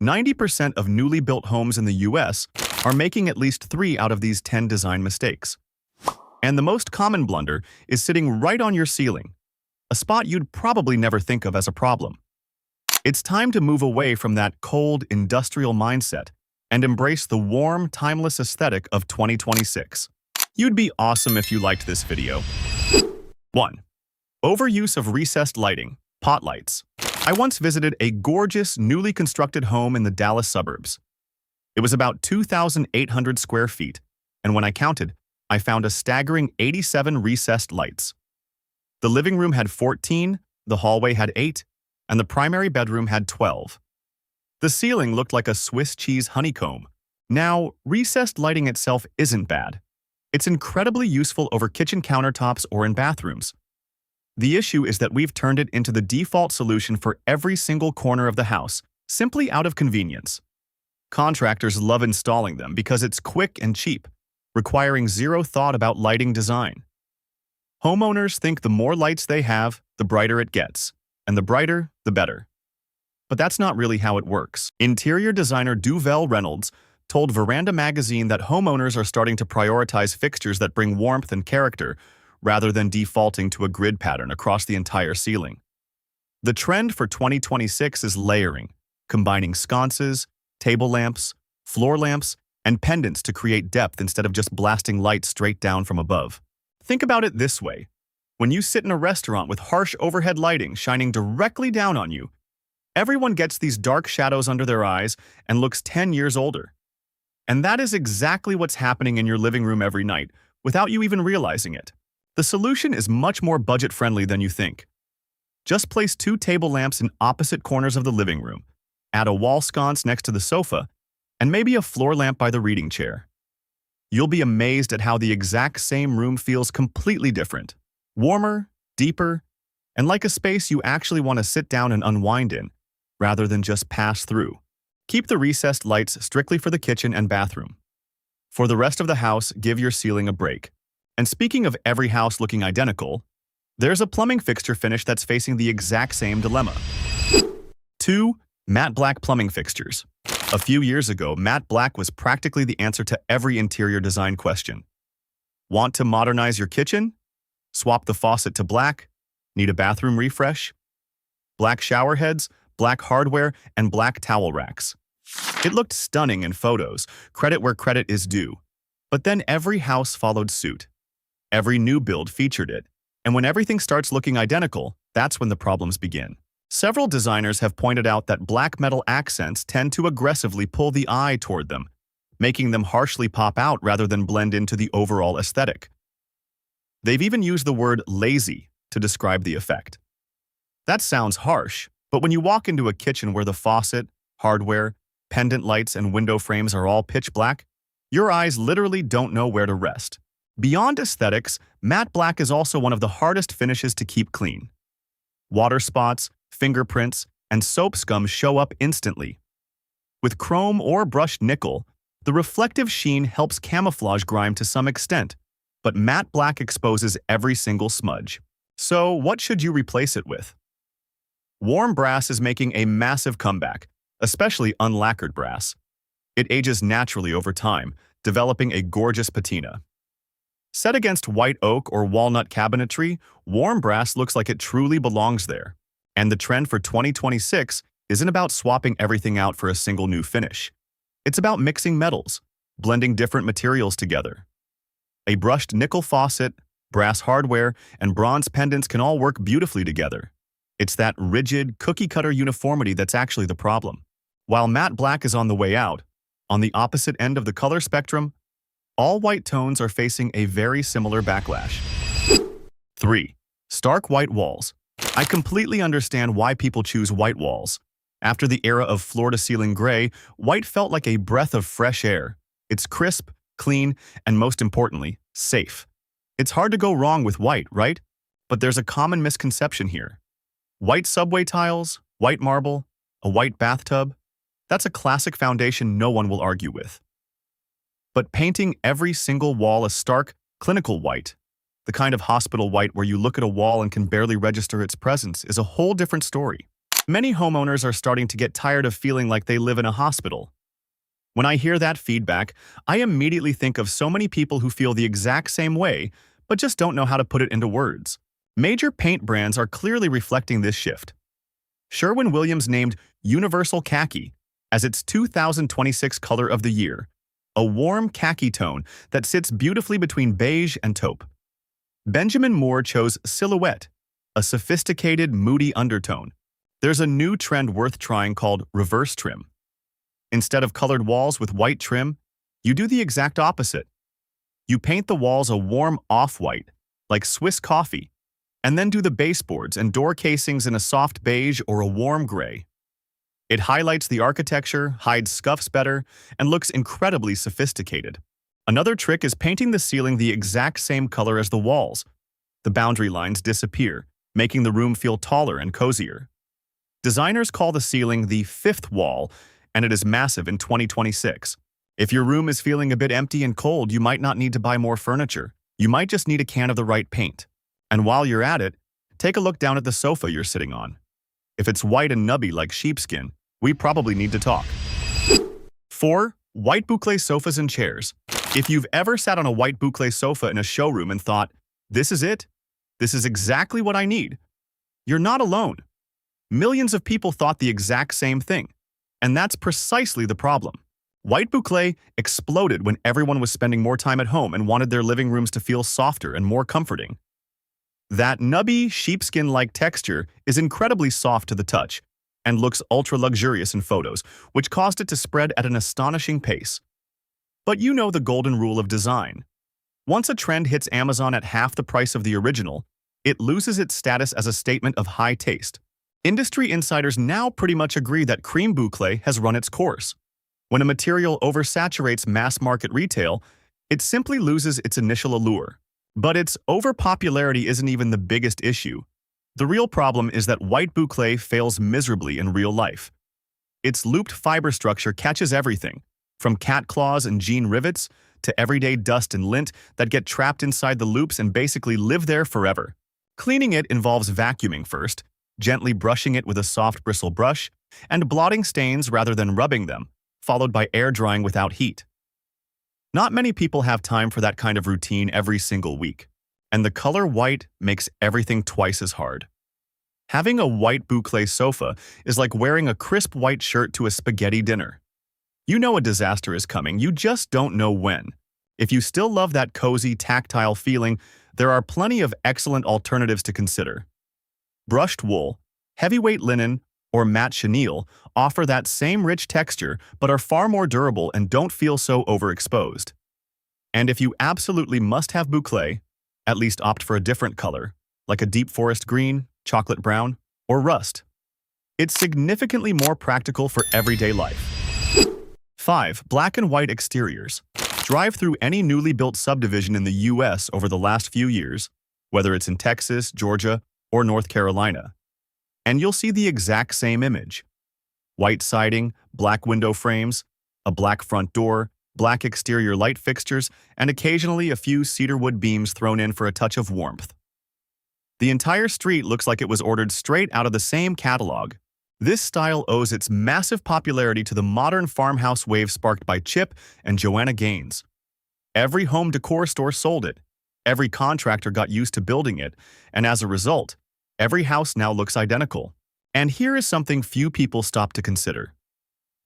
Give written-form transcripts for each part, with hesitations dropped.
90% of newly built homes in the US are making at least 3 out of these 10 design mistakes. And the most common blunder is sitting right on your ceiling, a spot you'd probably never think of as a problem. It's time to move away from that cold, industrial mindset and embrace the warm, timeless aesthetic of 2026. You'd be awesome if you liked this video. 1. Overuse of recessed lighting, pot lights. I once visited a gorgeous, newly constructed home in the Dallas suburbs. It was about 2,800 square feet, and when I counted, I found a staggering 87 recessed lights. The living room had 14, the hallway had 8, and the primary bedroom had 12. The ceiling looked like a Swiss cheese honeycomb. Now, recessed lighting itself isn't bad. It's incredibly useful over kitchen countertops or in bathrooms. The issue is that we've turned it into the default solution for every single corner of the house, simply out of convenience. Contractors love installing them because it's quick and cheap, requiring zero thought about lighting design. Homeowners think the more lights they have, the brighter it gets, and the brighter, the better. But that's not really how it works. Interior designer Duvel Reynolds told Veranda magazine that homeowners are starting to prioritize fixtures that bring warmth and character, rather than defaulting to a grid pattern across the entire ceiling. The trend for 2026 is layering, combining sconces, table lamps, floor lamps, and pendants to create depth instead of just blasting light straight down from above. Think about it this way. When you sit in a restaurant with harsh overhead lighting shining directly down on you, everyone gets these dark shadows under their eyes and looks 10 years older. And that is exactly what's happening in your living room every night, without you even realizing it. The solution is much more budget-friendly than you think. Just place 2 table lamps in opposite corners of the living room, add a wall sconce next to the sofa, and maybe a floor lamp by the reading chair. You'll be amazed at how the exact same room feels completely different. Warmer, deeper, and like a space you actually want to sit down and unwind in, rather than just pass through. Keep the recessed lights strictly for the kitchen and bathroom. For the rest of the house, give your ceiling a break. And speaking of every house looking identical, there's a plumbing fixture finish that's facing the exact same dilemma. 2. Matte black plumbing fixtures. A few years ago, matte black was practically the answer to every interior design question. Want to modernize your kitchen? Swap the faucet to black? Need a bathroom refresh? Black shower heads, black hardware, and black towel racks. It looked stunning in photos, credit where credit is due. But then every house followed suit. Every new build featured it, and when everything starts looking identical, that's when the problems begin. Several designers have pointed out that black metal accents tend to aggressively pull the eye toward them, making them harshly pop out rather than blend into the overall aesthetic. They've even used the word lazy to describe the effect. That sounds harsh, but when you walk into a kitchen where the faucet, hardware, pendant lights, and window frames are all pitch black, your eyes literally don't know where to rest. Beyond aesthetics, matte black is also one of the hardest finishes to keep clean. Water spots, fingerprints, and soap scum show up instantly. With chrome or brushed nickel, the reflective sheen helps camouflage grime to some extent, but matte black exposes every single smudge. So what should you replace it with? Warm brass is making a massive comeback, especially unlacquered brass. It ages naturally over time, developing a gorgeous patina. Set against white oak or walnut cabinetry, warm brass looks like it truly belongs there. And the trend for 2026 isn't about swapping everything out for a single new finish. It's about mixing metals, blending different materials together. A brushed nickel faucet, brass hardware, and bronze pendants can all work beautifully together. It's that rigid, cookie-cutter uniformity that's actually the problem. While matte black is on the way out, on the opposite end of the color spectrum, all white tones are facing a very similar backlash. 3. Stark white walls. I completely understand why people choose white walls. After the era of floor-to-ceiling gray, white felt like a breath of fresh air. It's crisp, clean, and most importantly, safe. It's hard to go wrong with white, right? But there's a common misconception here. White subway tiles, white marble, a white bathtub, that's a classic foundation no one will argue with. But painting every single wall a stark, clinical white, the kind of hospital white where you look at a wall and can barely register its presence, is a whole different story. Many homeowners are starting to get tired of feeling like they live in a hospital. When I hear that feedback, I immediately think of so many people who feel the exact same way, but just don't know how to put it into words. Major paint brands are clearly reflecting this shift. Sherwin-Williams named Universal Khaki as its 2026 color of the year, a warm khaki tone that sits beautifully between beige and taupe. Benjamin Moore chose Silhouette, a sophisticated, moody undertone. There's a new trend worth trying called reverse trim. Instead of colored walls with white trim, you do the exact opposite. You paint the walls a warm off-white, like Swiss coffee, and then do the baseboards and door casings in a soft beige or a warm gray. It highlights the architecture, hides scuffs better, and looks incredibly sophisticated. Another trick is painting the ceiling the exact same color as the walls. The boundary lines disappear, making the room feel taller and cozier. Designers call the ceiling the fifth wall, and it is massive in 2026. If your room is feeling a bit empty and cold, you might not need to buy more furniture. You might just need a can of the right paint. And while you're at it, take a look down at the sofa you're sitting on. If it's white and nubby like sheepskin, we probably need to talk. 4. White bouclé sofas and chairs. If you've ever sat on a white bouclé sofa in a showroom and thought, "This is it? This is exactly what I need," you're not alone. Millions of people thought the exact same thing. And that's precisely the problem. White bouclé exploded when everyone was spending more time at home and wanted their living rooms to feel softer and more comforting. That nubby, sheepskin-like texture is incredibly soft to the touch and looks ultra-luxurious in photos, which caused it to spread at an astonishing pace. But you know the golden rule of design. Once a trend hits Amazon at half the price of the original, it loses its status as a statement of high taste. Industry insiders now pretty much agree that cream bouclé has run its course. When a material oversaturates mass-market retail, it simply loses its initial allure. But its overpopularity isn't even the biggest issue. The real problem is that white bouclé fails miserably in real life. Its looped fiber structure catches everything, from cat claws and jean rivets to everyday dust and lint that get trapped inside the loops and basically live there forever. Cleaning it involves vacuuming first, gently brushing it with a soft bristle brush, and blotting stains rather than rubbing them, followed by air drying without heat. Not many people have time for that kind of routine every single week, and the color white makes everything twice as hard. Having a white bouclé sofa is like wearing a crisp white shirt to a spaghetti dinner. You know a disaster is coming, you just don't know when. If you still love that cozy, tactile feeling, there are plenty of excellent alternatives to consider. Brushed wool, heavyweight linen, or matte chenille offer that same rich texture but are far more durable and don't feel so overexposed. And if you absolutely must have bouclé, at least opt for a different color, like a deep forest green, chocolate brown, or rust. It's significantly more practical for everyday life. 5. Black and white exteriors. Drive through any newly built subdivision in the US over the last few years, whether it's in Texas, Georgia, or North Carolina, and you'll see the exact same image. White siding, black window frames, a black front door, black exterior light fixtures, and occasionally a few cedarwood beams thrown in for a touch of warmth. The entire street looks like it was ordered straight out of the same catalog. This style owes its massive popularity to the modern farmhouse wave sparked by Chip and Joanna Gaines. Every home decor store sold it, every contractor got used to building it, and as a result, every house now looks identical. And here is something few people stop to consider.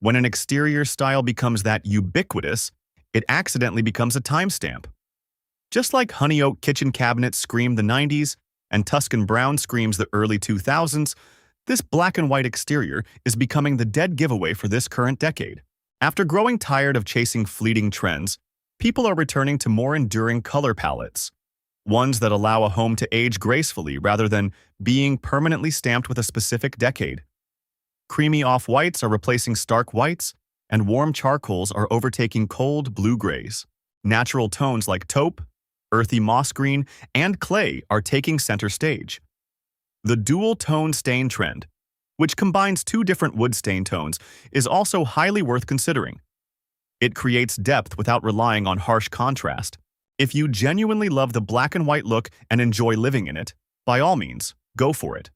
When an exterior style becomes that ubiquitous, it accidentally becomes a timestamp. Just like honey oak kitchen cabinets scream the 90s and Tuscan brown screams the early 2000s, this black and white exterior is becoming the dead giveaway for this current decade. After growing tired of chasing fleeting trends, people are returning to more enduring color palettes, ones that allow a home to age gracefully rather than being permanently stamped with a specific decade. Creamy off-whites are replacing stark whites, and warm charcoals are overtaking cold blue-grays. Natural tones like taupe, earthy moss green, and clay are taking center stage. The dual-tone stain trend, which combines two different wood stain tones, is also highly worth considering. It creates depth without relying on harsh contrast. If you genuinely love the black and white look and enjoy living in it, by all means, go for it.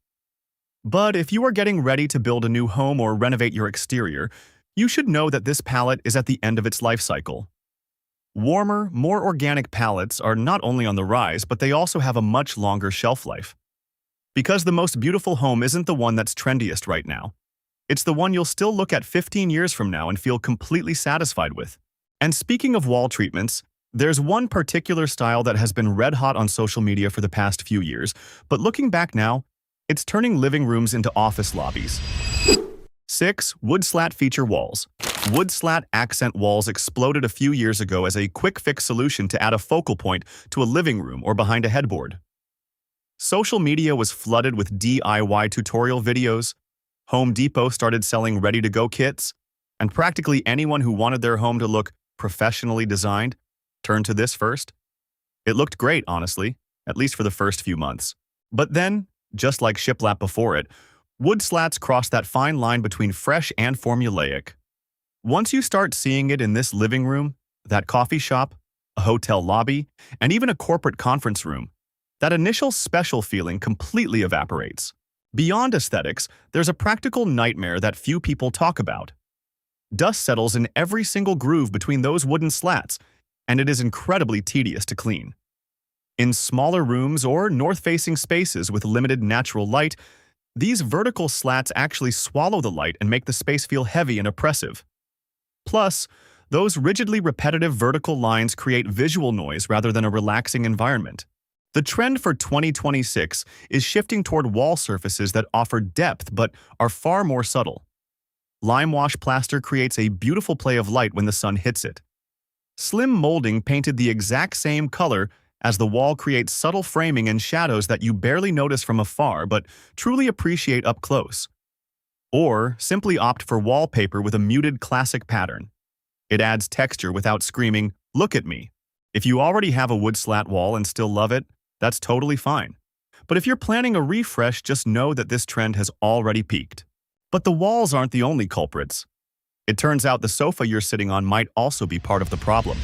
But if you are getting ready to build a new home or renovate your exterior, you should know that this palette is at the end of its life cycle. Warmer, more organic palettes are not only on the rise, but they also have a much longer shelf life. Because the most beautiful home isn't the one that's trendiest right now. It's the one you'll still look at 15 years from now and feel completely satisfied with. And speaking of wall treatments, there's one particular style that has been red hot on social media for the past few years, but looking back now, it's turning living rooms into office lobbies. 6. Wood slat feature walls. Wood slat accent walls exploded a few years ago as a quick-fix solution to add a focal point to a living room or behind a headboard. Social media was flooded with DIY tutorial videos, Home Depot started selling ready-to-go kits, and practically anyone who wanted their home to look professionally designed turned to this first. It looked great, honestly, at least for the first few months. But then, just like shiplap before it, wood slats cross that fine line between fresh and formulaic. Once you start seeing it in this living room, that coffee shop, a hotel lobby, and even a corporate conference room, that initial special feeling completely evaporates. Beyond aesthetics, there's a practical nightmare that few people talk about. Dust settles in every single groove between those wooden slats, and it is incredibly tedious to clean. In smaller rooms or north-facing spaces with limited natural light, these vertical slats actually swallow the light and make the space feel heavy and oppressive. Plus, those rigidly repetitive vertical lines create visual noise rather than a relaxing environment. The trend for 2026 is shifting toward wall surfaces that offer depth but are far more subtle. Lime wash plaster creates a beautiful play of light when the sun hits it. Slim molding painted the exact same color as the wall creates subtle framing and shadows that you barely notice from afar but truly appreciate up close. Or simply opt for wallpaper with a muted classic pattern. It adds texture without screaming, "Look at me." If you already have a wood slat wall and still love it, that's totally fine. But if you're planning a refresh, just know that this trend has already peaked. But the walls aren't the only culprits. It turns out the sofa you're sitting on might also be part of the problem.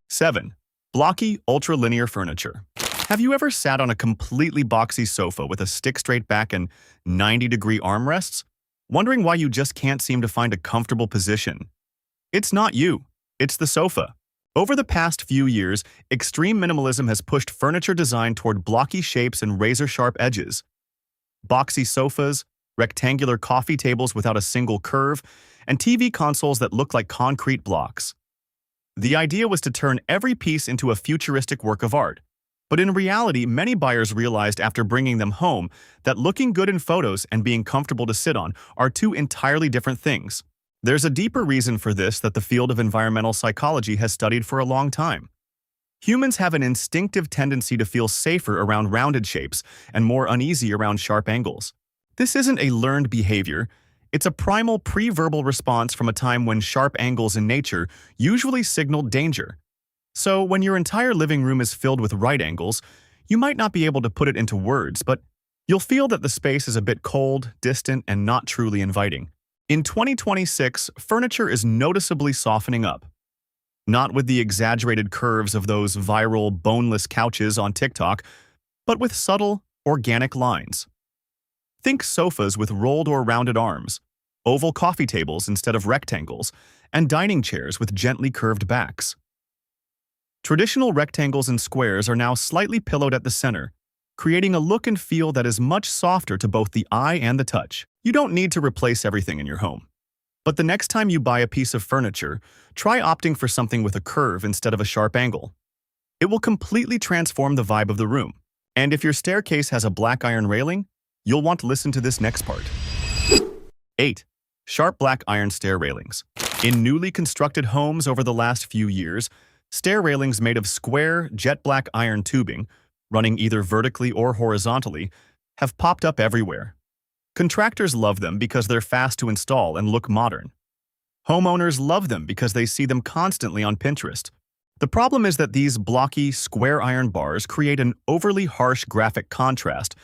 7. Blocky, ultra-linear furniture. Have you ever sat on a completely boxy sofa with a stick-straight back and 90-degree armrests, wondering why you just can't seem to find a comfortable position? It's not you, it's the sofa. Over the past few years, extreme minimalism has pushed furniture design toward blocky shapes and razor-sharp edges. Boxy sofas, rectangular coffee tables without a single curve, and TV consoles that look like concrete blocks. The idea was to turn every piece into a futuristic work of art. But in reality, many buyers realized after bringing them home that looking good in photos and being comfortable to sit on are two entirely different things. There's a deeper reason for this that the field of environmental psychology has studied for a long time. Humans have an instinctive tendency to feel safer around rounded shapes and more uneasy around sharp angles. This isn't a learned behavior. It's a primal pre-verbal response from a time when sharp angles in nature usually signaled danger. So when your entire living room is filled with right angles, you might not be able to put it into words, but you'll feel that the space is a bit cold, distant, and not truly inviting. In 2026, furniture is noticeably softening up. Not with the exaggerated curves of those viral boneless couches on TikTok, but with subtle, organic lines. Think sofas with rolled or rounded arms, oval coffee tables instead of rectangles, and dining chairs with gently curved backs. Traditional rectangles and squares are now slightly pillowed at the center, creating a look and feel that is much softer to both the eye and the touch. You don't need to replace everything in your home. But the next time you buy a piece of furniture, try opting for something with a curve instead of a sharp angle. It will completely transform the vibe of the room. And if your staircase has a black iron railing, you'll want to listen to this next part. 8. Sharp black iron stair railings. In newly constructed homes over the last few years, stair railings made of square, jet black iron tubing, running either vertically or horizontally, have popped up everywhere. Contractors love them because they're fast to install and look modern. Homeowners love them because they see them constantly on Pinterest. The problem is that these blocky, square iron bars create an overly harsh graphic contrast,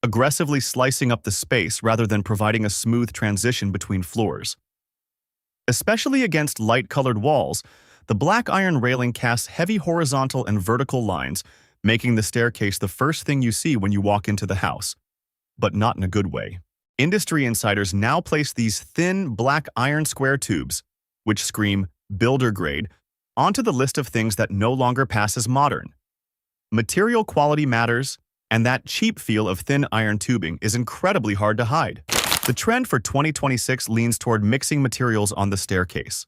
aggressively slicing up the space rather than providing a smooth transition between floors. Especially against light-colored walls, the black iron railing casts heavy horizontal and vertical lines, making the staircase the first thing you see when you walk into the house. but not in a good way. Industry insiders now place these thin, black iron square tubes, which scream builder grade, onto the list of things that no longer pass as modern. Material quality matters, and that cheap feel of thin iron tubing is incredibly hard to hide. The trend for 2026 leans toward mixing materials on the staircase.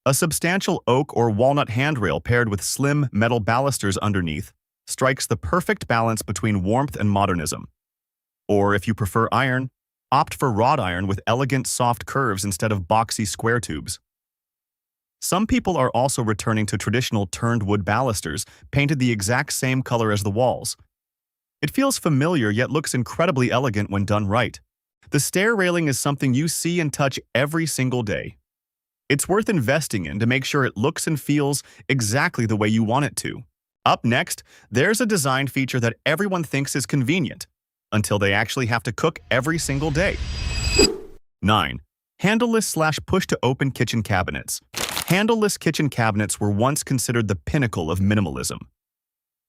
A substantial oak or walnut handrail paired with slim metal balusters underneath strikes the perfect balance between warmth and modernism. Or if you prefer iron, opt for wrought iron with elegant soft curves instead of boxy square tubes. Some people are also returning to traditional turned wood balusters painted the exact same color as the walls. It feels familiar yet looks incredibly elegant when done right. The stair railing is something you see and touch every single day. It's worth investing in to make sure it looks and feels exactly the way you want it to. Up next, there's a design feature that everyone thinks is convenient, until they actually have to cook every single day. 9. Handleless/push-to-open kitchen cabinets. Handleless kitchen cabinets were once considered the pinnacle of minimalism.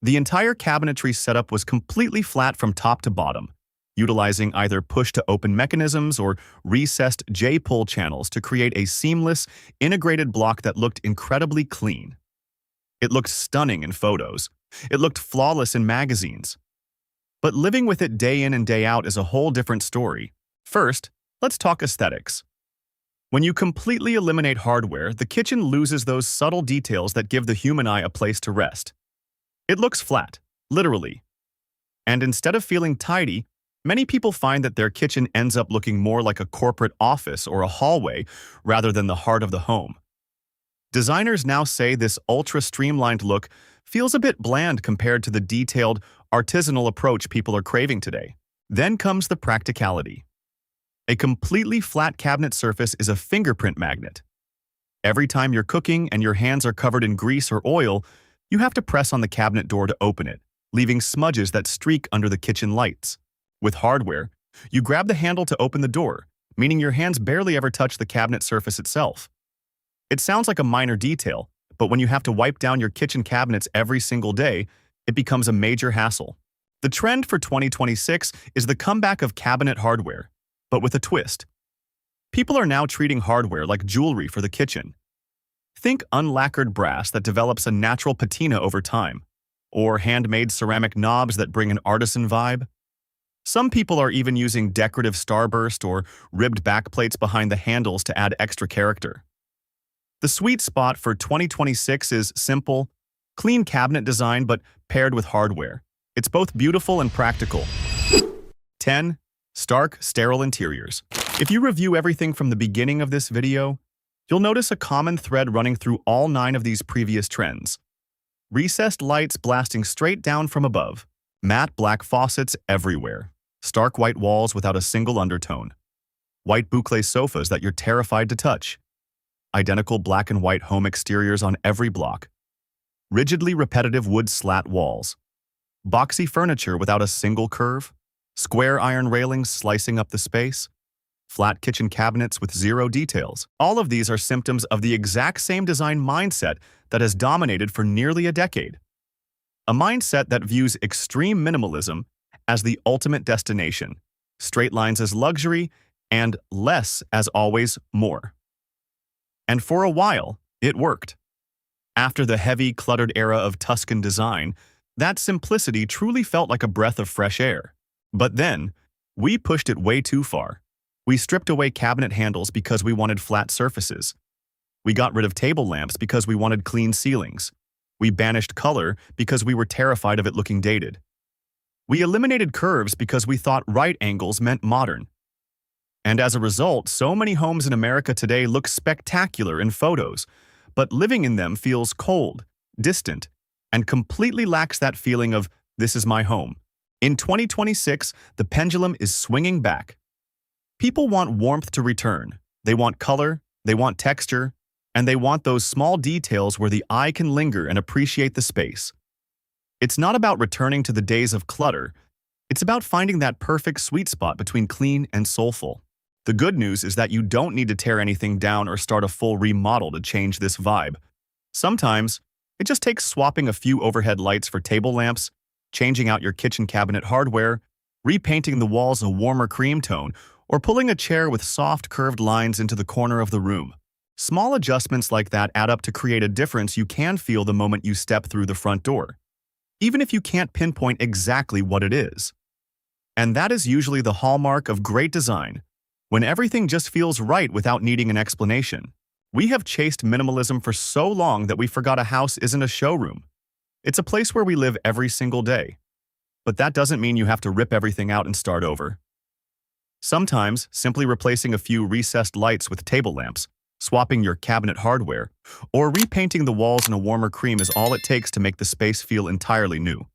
The entire cabinetry setup was completely flat from top to bottom, utilizing either push-to-open mechanisms or recessed J-pull channels to create a seamless, integrated block that looked incredibly clean. It looked stunning in photos. It looked flawless in magazines. But living with it day in and day out is a whole different story. First, let's talk aesthetics. When you completely eliminate hardware, the kitchen loses those subtle details that give the human eye a place to rest. It looks flat, literally. And instead of feeling tidy, many people find that their kitchen ends up looking more like a corporate office or a hallway rather than the heart of the home. Designers now say this ultra-streamlined look feels a bit bland compared to the detailed, artisanal approach people are craving today. Then comes the practicality. A completely flat cabinet surface is a fingerprint magnet. Every time you're cooking and your hands are covered in grease or oil, you have to press on the cabinet door to open it, leaving smudges that streak under the kitchen lights. With hardware, you grab the handle to open the door, meaning your hands barely ever touch the cabinet surface itself. It sounds like a minor detail, but when you have to wipe down your kitchen cabinets every single day, it becomes a major hassle. The trend for 2026 is the comeback of cabinet hardware, but with a twist. People are now treating hardware like jewelry for the kitchen. Think unlacquered brass that develops a natural patina over time, or handmade ceramic knobs that bring an artisan vibe. Some people are even using decorative starburst or ribbed backplates behind the handles to add extra character. The sweet spot for 2026 is simple, clean cabinet design but paired with hardware. It's both beautiful and practical. 10. Stark, sterile interiors. If you review everything from the beginning of this video, you'll notice a common thread running through all 9 of these previous trends. Recessed lights blasting straight down from above. Matte black faucets everywhere. Stark white walls without a single undertone. White bouclé sofas that you're terrified to touch. Identical black and white home exteriors on every block. Rigidly repetitive wood slat walls. Boxy furniture without a single curve. Square iron railings slicing up the space. Flat kitchen cabinets with zero details. All of these are symptoms of the exact same design mindset that has dominated for nearly a decade. A mindset that views extreme minimalism as the ultimate destination, straight lines as luxury, and less as always more. And for a while, it worked. After the heavy, cluttered era of Tuscan design, that simplicity truly felt like a breath of fresh air. But then, we pushed it way too far. We stripped away cabinet handles because we wanted flat surfaces. We got rid of table lamps because we wanted clean ceilings. We banished color because we were terrified of it looking dated. We eliminated curves because we thought right angles meant modern. And as a result, so many homes in America today look spectacular in photos, but living in them feels cold, distant, and completely lacks that feeling of, this is my home. In 2026, the pendulum is swinging back. People want warmth to return. They want color, they want texture, and they want those small details where the eye can linger and appreciate the space. It's not about returning to the days of clutter. It's about finding that perfect sweet spot between clean and soulful. The good news is that you don't need to tear anything down or start a full remodel to change this vibe. Sometimes, it just takes swapping a few overhead lights for table lamps, changing out your kitchen cabinet hardware, repainting the walls a warmer cream tone, or pulling a chair with soft curved lines into the corner of the room. Small adjustments like that add up to create a difference you can feel the moment you step through the front door, even if you can't pinpoint exactly what it is. And that is usually the hallmark of great design, when everything just feels right without needing an explanation. We have chased minimalism for so long that we forgot a house isn't a showroom. It's a place where we live every single day. But that doesn't mean you have to rip everything out and start over. Sometimes, simply replacing a few recessed lights with table lamps, swapping your cabinet hardware, or repainting the walls in a warmer cream is all it takes to make the space feel entirely new.